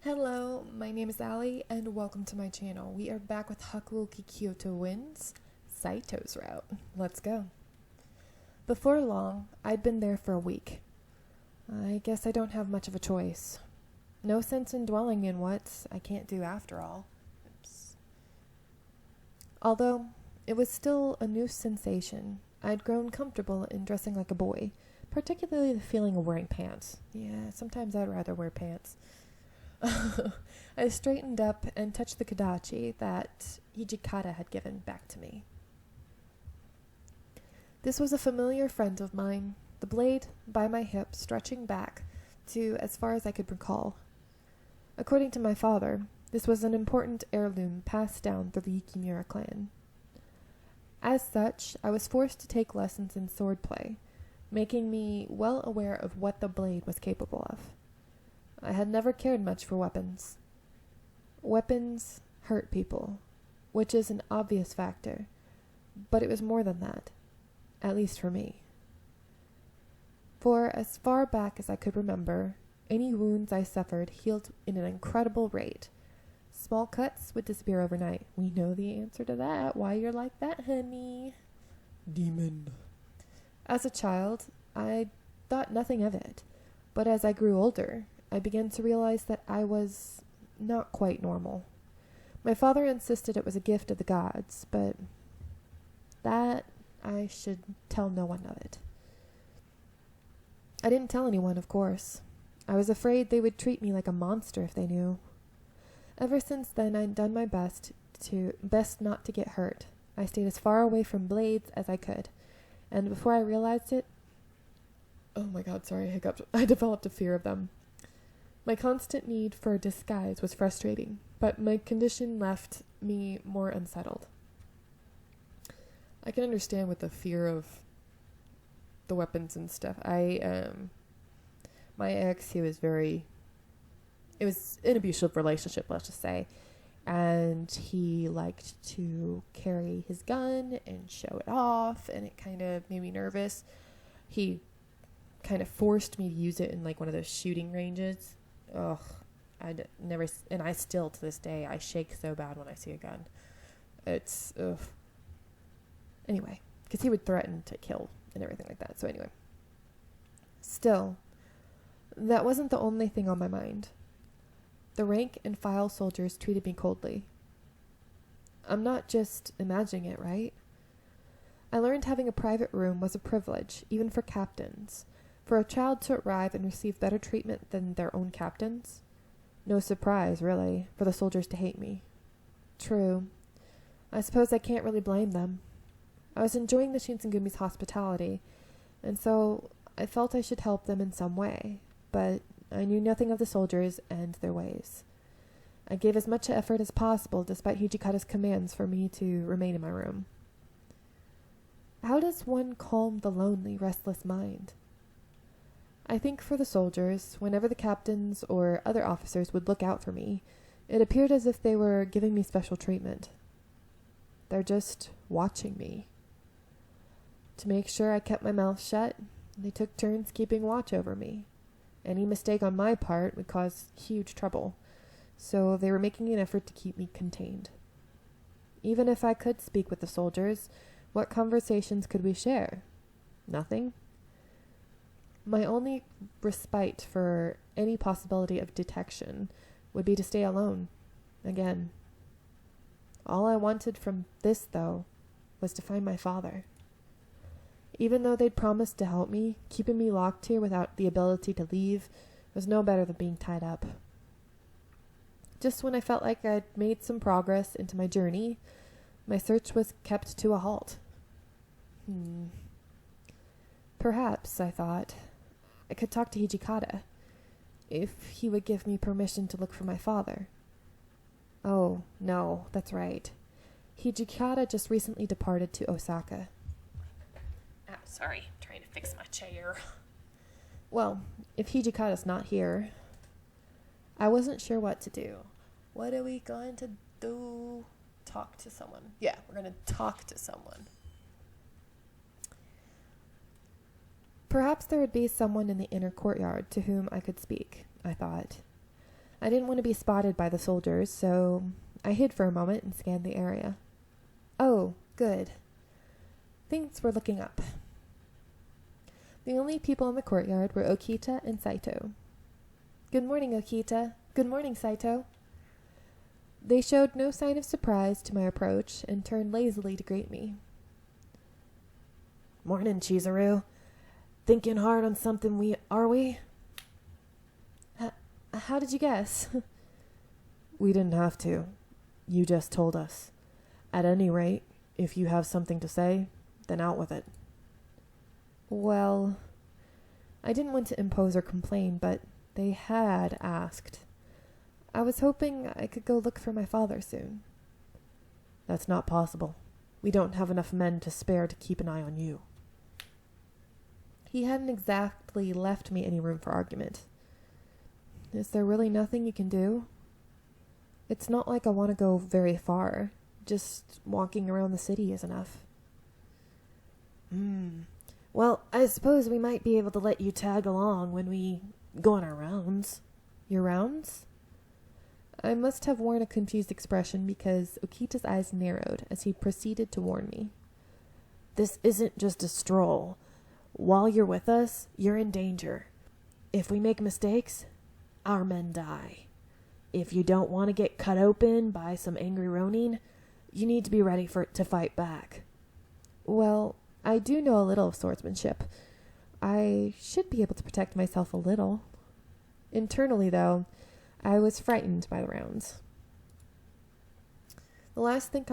Hello, my name is Ali, and welcome to my channel. We are back with Hakuoki Kyoto wins Saito's route. Let's go. Before long, I'd been there for a week. I guess I don't have much of a choice. No sense in dwelling in what I can't do after all. Oops. Although, it was still a new sensation. I'd grown comfortable in dressing like a boy, particularly the feeling of wearing pants. Yeah, sometimes I'd rather wear pants. I straightened up and touched the kodachi that Hijikata had given back to me. This was a familiar friend of mine, the blade by my hip stretching back to as far as I could recall. According to my father, this was an important heirloom passed down through the Yukimura clan. As such, I was forced to take lessons in swordplay, making me well aware of what the blade was capable of. I had never cared much for weapons. Weapons hurt people, which is an obvious factor, but it was more than that, at least for me. For as far back as I could remember, any wounds I suffered healed in an incredible rate. Small cuts would disappear overnight. We know the answer to that. Why you're like that, honey? Demon. As a child, I thought nothing of it, but as I grew older, I began to realize that I was not quite normal. My father insisted it was a gift of the gods, but that I should tell no one of it. I didn't tell anyone, of course. I was afraid they would treat me like a monster if they knew. Ever since then, I'd done my best not to get hurt. I stayed as far away from blades as I could, and before I realized it, oh my god, sorry, I hiccuped. I developed a fear of them. My constant need for a disguise was frustrating, but my condition left me more unsettled. I can understand with the fear of the weapons and stuff. My ex, it was an abusive relationship, let's just say, and he liked to carry his gun and show it off, and it kind of made me nervous. He kind of forced me to use it in like one of those shooting ranges. Ugh, and I still to this day, I shake so bad when I see a gun. It's, ugh. Anyway, because he would threaten to kill and everything like that. So anyway, still, that wasn't the only thing on my mind. The rank and file soldiers treated me coldly. I'm not just imagining it, right? I learned having a private room was a privilege, even for captains. For a child to arrive and receive better treatment than their own captains? No surprise, really, for the soldiers to hate me. True. I suppose I can't really blame them. I was enjoying the Shinsengumi's hospitality, and so I felt I should help them in some way, but I knew nothing of the soldiers and their ways. I gave as much effort as possible despite Hijikata's commands for me to remain in my room. How does one calm the lonely, restless mind? I think for the soldiers, whenever the captains or other officers would look out for me, it appeared as if they were giving me special treatment. They're just watching me. To make sure I kept my mouth shut, they took turns keeping watch over me. Any mistake on my part would cause huge trouble, so they were making an effort to keep me contained. Even if I could speak with the soldiers, what conversations could we share? Nothing. My only respite for any possibility of detection would be to stay alone, again. All I wanted from this, though, was to find my father. Even though they'd promised to help me, keeping me locked here without the ability to leave was no better than being tied up. Just when I felt like I'd made some progress into my journey, my search was kept to a halt. Perhaps, I thought, I could talk to Hijikata, if he would give me permission to look for my father. Oh, no, that's right. Hijikata just recently departed to Osaka. Sorry, I'm trying to fix my chair. Well, if Hijikata's not here, I wasn't sure what to do. What are we going to do? Talk to someone. Yeah, we're going to talk to someone. Perhaps there would be someone in the inner courtyard to whom I could speak, I thought. I didn't want to be spotted by the soldiers, so I hid for a moment and scanned the area. Oh, good. Things were looking up. The only people in the courtyard were Okita and Saito. Good morning, Okita. Good morning, Saito. They showed no sign of surprise to my approach and turned lazily to greet me. Morning, Chizuru. Thinking hard on something, are we? How did you guess? We didn't have to. You just told us. At any rate, if you have something to say, then out with it. Well, I didn't want to impose or complain, but they had asked. I was hoping I could go look for my father soon. That's not possible. We don't have enough men to spare to keep an eye on you. He hadn't exactly left me any room for argument. Is there really nothing you can do? It's not like I want to go very far. Just walking around the city is enough. Well, I suppose we might be able to let you tag along when we go on our rounds. Your rounds? I must have worn a confused expression because Okita's eyes narrowed as he proceeded to warn me. This isn't just a stroll. While you're with us, you're in danger. If we make mistakes, our men die. If you don't want to get cut open by some angry Ronin, you need to be ready to fight back. Well, I do know a little of swordsmanship. I should be able to protect myself a little. Internally, though, I was frightened by the rounds. The last thing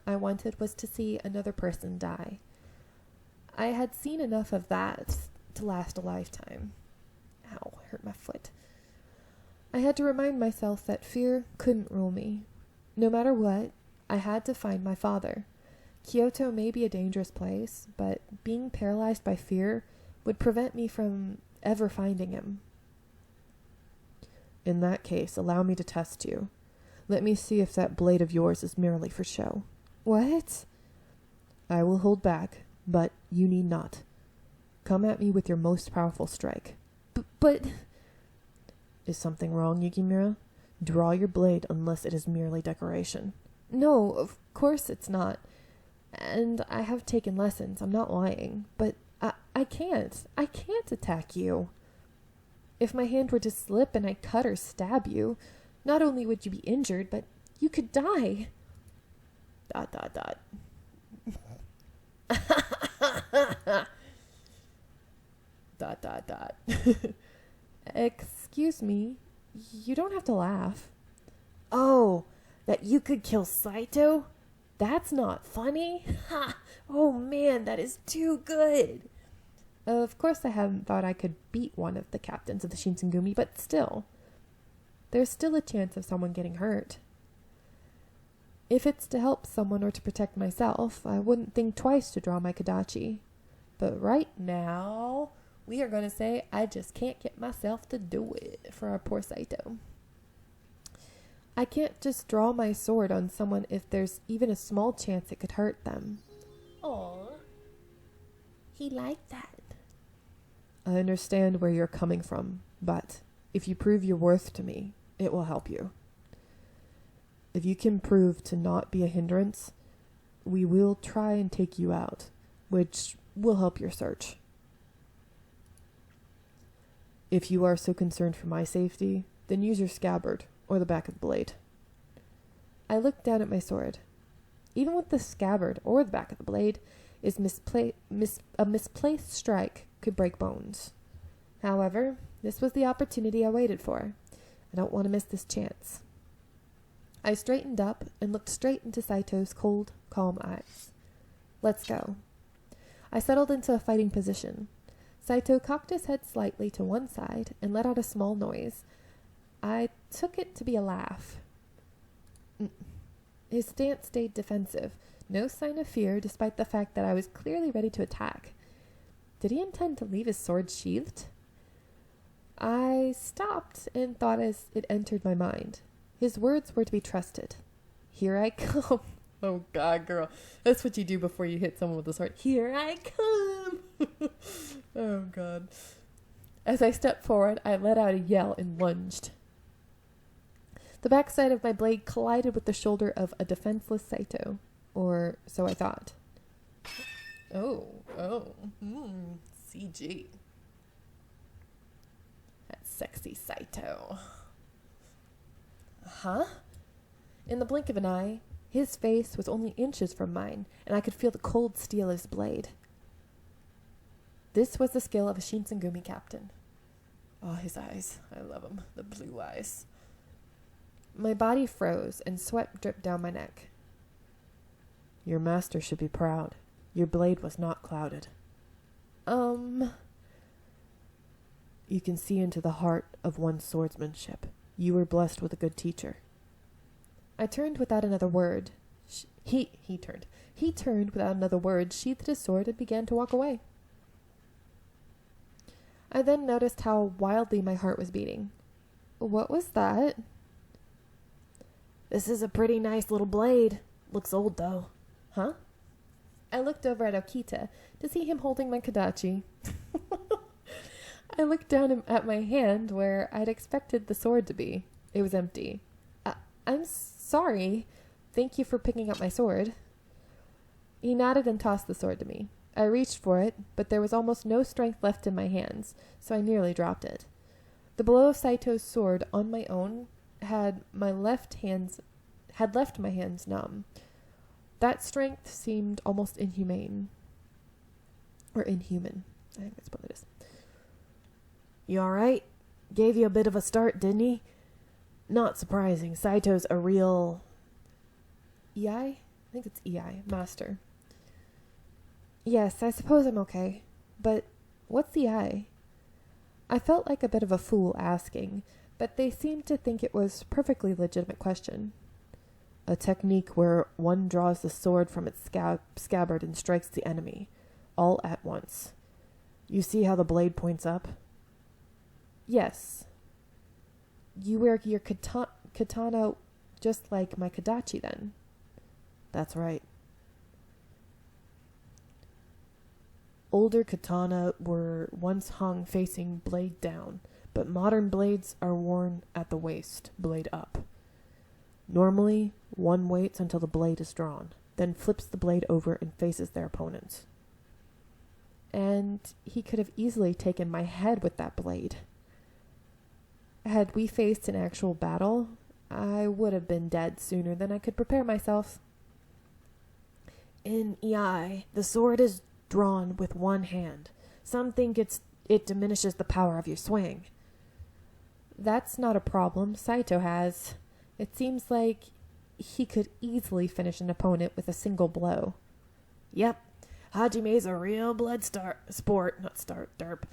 I wanted was to see another person die. I had seen enough of that to last a lifetime. Ow, hurt my foot. I had to remind myself that fear couldn't rule me. No matter what, I had to find my father. Kyoto may be a dangerous place, but being paralyzed by fear would prevent me from ever finding him. In that case, allow me to test you. Let me see if that blade of yours is merely for show. What? I will hold back, but you need not. Come at me with your most powerful strike. But... Is something wrong, Yukimura? Draw your blade unless it is merely decoration. No, of course it's not. And I have taken lessons, I'm not lying. But I can't attack you. If my hand were to slip and I cut or stab you, not only would you be injured, but you could die. ... Excuse me, you don't have to laugh. Oh, that you could kill Saito? That's not funny. Ha! Oh man, that is too good. Of course I hadn't thought I could beat one of the captains of the Shinsengumi, but still. There's still a chance of someone getting hurt. If it's to help someone or to protect myself, I wouldn't think twice to draw my Kodachi. But right now, we are going to say I just can't get myself to do it for our poor Saito. I can't just draw my sword on someone if there's even a small chance it could hurt them. Aw, he liked that. I understand where you're coming from, but if you prove your worth to me, it will help you. If you can prove to not be a hindrance, we will try and take you out, which will help your search. If you are so concerned for my safety, then use your scabbard or the back of the blade. I looked down at my sword. Even with the scabbard or the back of the blade, a misplaced strike could break bones. However, this was the opportunity I waited for. I don't want to miss this chance. I straightened up and looked straight into Saito's cold, calm eyes. Let's go. I settled into a fighting position. Saito cocked his head slightly to one side and let out a small noise. I took it to be a laugh. His stance stayed defensive, no sign of fear despite the fact that I was clearly ready to attack. Did he intend to leave his sword sheathed? I stopped and thought as it entered my mind. His words were to be trusted. Here I come. Oh God, girl. That's what you do before you hit someone with a sword. Here I come. Oh God. As I stepped forward, I let out a yell and lunged. The backside of my blade collided with the shoulder of a defenseless Saito, or so I thought. CG. That sexy Saito. Huh? In the blink of an eye, his face was only inches from mine, and I could feel the cold steel of his blade. This was the skill of a Shinsengumi captain. Oh, his eyes. I love them. The blue eyes. My body froze, and sweat dripped down my neck. Your master should be proud. Your blade was not clouded. You can see into the heart of one's swordsmanship. You were blessed with a good teacher. I turned without another word. He turned. He turned without another word, sheathed his sword, and began to walk away. I then noticed how wildly my heart was beating. What was that? This is a pretty nice little blade. Looks old, though. Huh? I looked over at Okita to see him holding my Kadachi. I looked down at my hand where I'd expected the sword to be. It was empty. I'm sorry. Thank you for picking up my sword. He nodded and tossed the sword to me. I reached for it, but there was almost no strength left in my hands, so I nearly dropped it. The blow of Saito's sword on my own had left my hands numb. That strength seemed almost inhumane. Or inhuman. I think that's what it is. You alright? Gave you a bit of a start, didn't he? Not surprising. Saito's a real... EI? I think it's EI. Master. Yes, I suppose I'm okay. But what's EI? I felt like a bit of a fool asking, but they seemed to think it was a perfectly legitimate question. A technique where one draws the sword from its scabbard and strikes the enemy, all at once. You see how the blade points up? Yes. You wear your katana just like my Kadachi, then? That's right. Older katana were once hung facing blade down, but modern blades are worn at the waist, blade up. Normally, one waits until the blade is drawn, then flips the blade over and faces their opponents. And he could have easily taken my head with that blade. Had we faced an actual battle, I would have been dead sooner than I could prepare myself. In EI, the sword is drawn with one hand. Some think it diminishes the power of your swing. That's not a problem Saito has. It seems like he could easily finish an opponent with a single blow. Yep, Hajime's a real derp.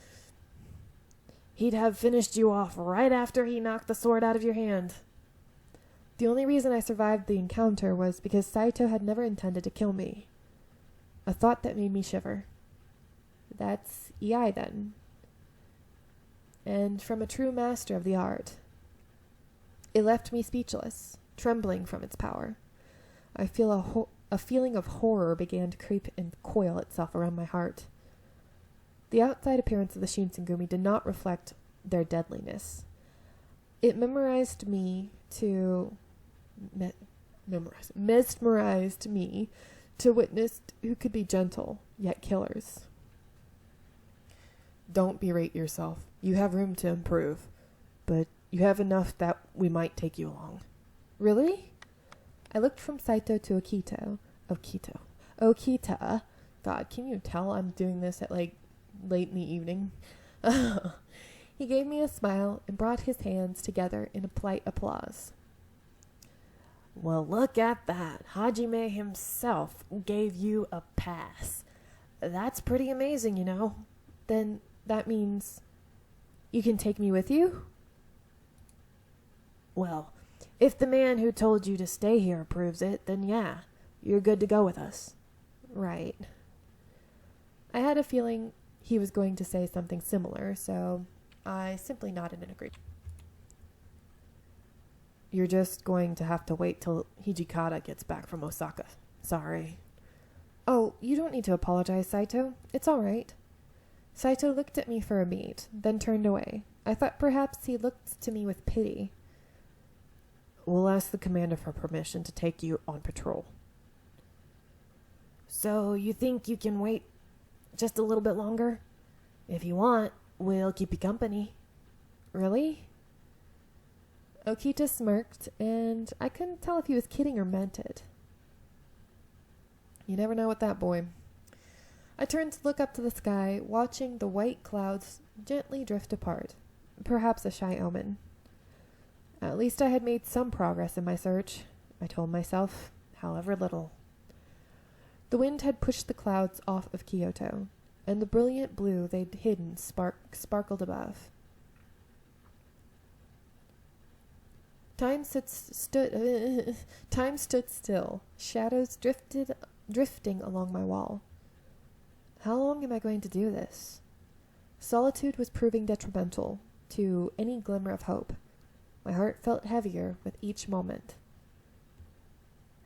He'd have finished you off right after he knocked the sword out of your hand. The only reason I survived the encounter was because Saito had never intended to kill me. A thought that made me shiver. That's EI then. And from a true master of the art. It left me speechless, trembling from its power. I feel a feeling of horror began to creep and coil itself around my heart. The outside appearance of the Shinsengumi did not reflect their deadliness. It mesmerized me to witness who could be gentle, yet killers. Don't berate yourself. You have room to improve, but you have enough that we might take you along. Really? I looked from Saito to Okita. God, can you tell I'm doing this at late in the evening? He gave me a smile and brought his hands together in a polite applause. Well, look at that. Hajime himself gave you a pass. That's pretty amazing, you know. Then that means you can take me with you? Well, if the man who told you to stay here approves it, then yeah, you're good to go with us. Right. I had a feeling he was going to say something similar, so I simply nodded in agreement. You're just going to have to wait till Hijikata gets back from Osaka. Sorry. Oh, you don't need to apologize, Saito. It's all right. Saito looked at me for a beat, then turned away. I thought perhaps he looked to me with pity. We'll ask the commander for permission to take you on patrol. So you think you can wait just a little bit longer? If you want, we'll keep you company. Really? Okita smirked, and I couldn't tell if he was kidding or meant it. You never know with that boy. I turned to look up to the sky, watching the white clouds gently drift apart. Perhaps a shy omen. At least I had made some progress in my search, I told myself, however little. The wind had pushed the clouds off of Kyoto, and the brilliant blue they'd hidden sparkled above. Time stood still, shadows drifting along my wall. How long am I going to do this? Solitude was proving detrimental to any glimmer of hope. My heart felt heavier with each moment.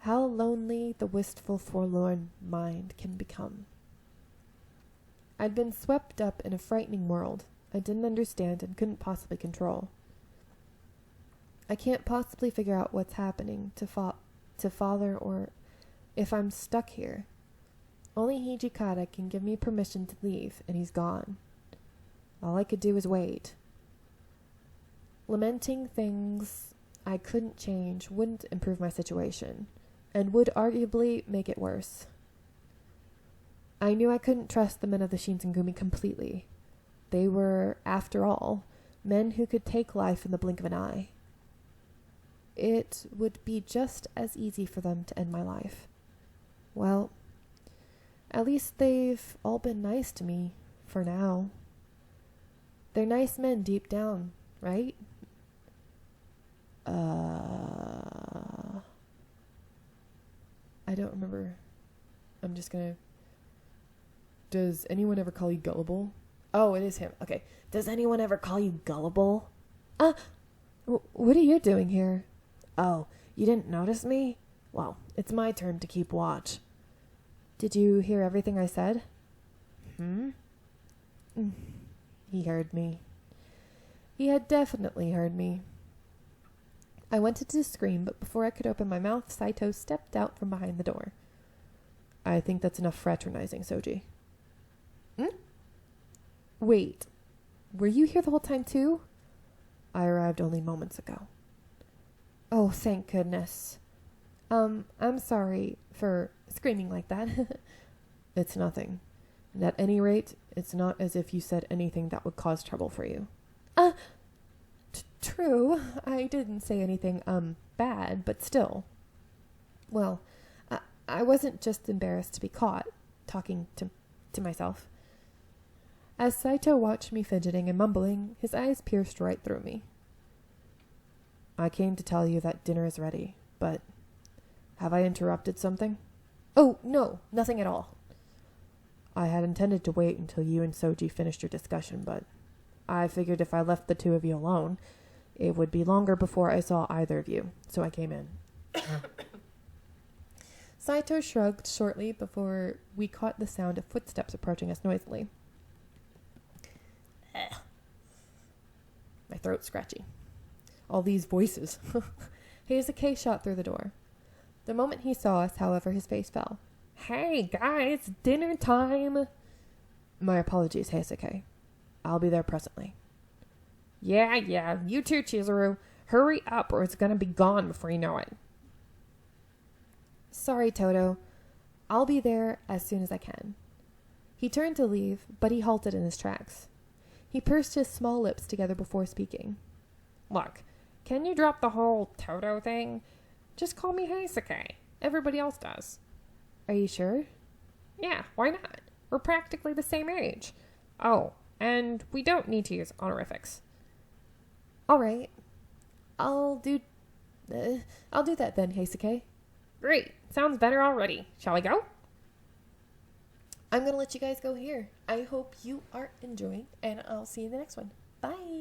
How lonely the wistful, forlorn mind can become. I'd been swept up in a frightening world I didn't understand and couldn't possibly control. I can't possibly figure out what's happening to Father or if I'm stuck here. Only Hijikata can give me permission to leave, and he's gone. All I could do was wait. Lamenting things I couldn't change wouldn't improve my situation, and would arguably make it worse. I knew I couldn't trust the men of the Shinsengumi completely. They were, after all, men who could take life in the blink of an eye. It would be just as easy for them to end my life. Well, at least they've all been nice to me, for now. They're nice men deep down, right? I don't remember. I'm just gonna... Does anyone ever call you gullible? Oh, it is him. Okay. Does anyone ever call you gullible? What are you doing here? Oh, you didn't notice me? Well, it's my turn to keep watch. Did you hear everything I said? He heard me. He had definitely heard me. I wanted to scream, but before I could open my mouth, Saito stepped out from behind the door. I think that's enough fraternizing, Soji. Wait, were you here the whole time too? I arrived only moments ago. Oh, thank goodness. I'm sorry for screaming like that. It's nothing. And at any rate, it's not as if you said anything that would cause trouble for you. True. I didn't say anything, bad, but still. Well, I wasn't just embarrassed to be caught, talking to myself. As Saito watched me fidgeting and mumbling, his eyes pierced right through me. I came to tell you that dinner is ready, but have I interrupted something? Oh, no, nothing at all. I had intended to wait until you and Soji finished your discussion, but I figured if I left the two of you alone, it would be longer before I saw either of you, so I came in. Saito shrugged shortly before we caught the sound of footsteps approaching us noisily. My throat's scratchy. All these voices. Heisuke shot through the door. The moment he saw us, however, his face fell. Hey, guys, dinner time! My apologies, Heisuke. I'll be there presently. Yeah, you too, Chizuru. Hurry up or it's gonna be gone before you know it. Sorry, Toto. I'll be there as soon as I can. He turned to leave, but he halted in his tracks. He pursed his small lips together before speaking. Look, can you drop the whole Toto thing? Just call me Heisuke. Everybody else does. Are you sure? Yeah, why not? We're practically the same age. Oh, and we don't need to use honorifics. All right. I'll do that then, Heisuke. Great. Sounds better already. Shall we go? I'm going to let you guys go here. I hope you are enjoying, and I'll see you in the next one. Bye.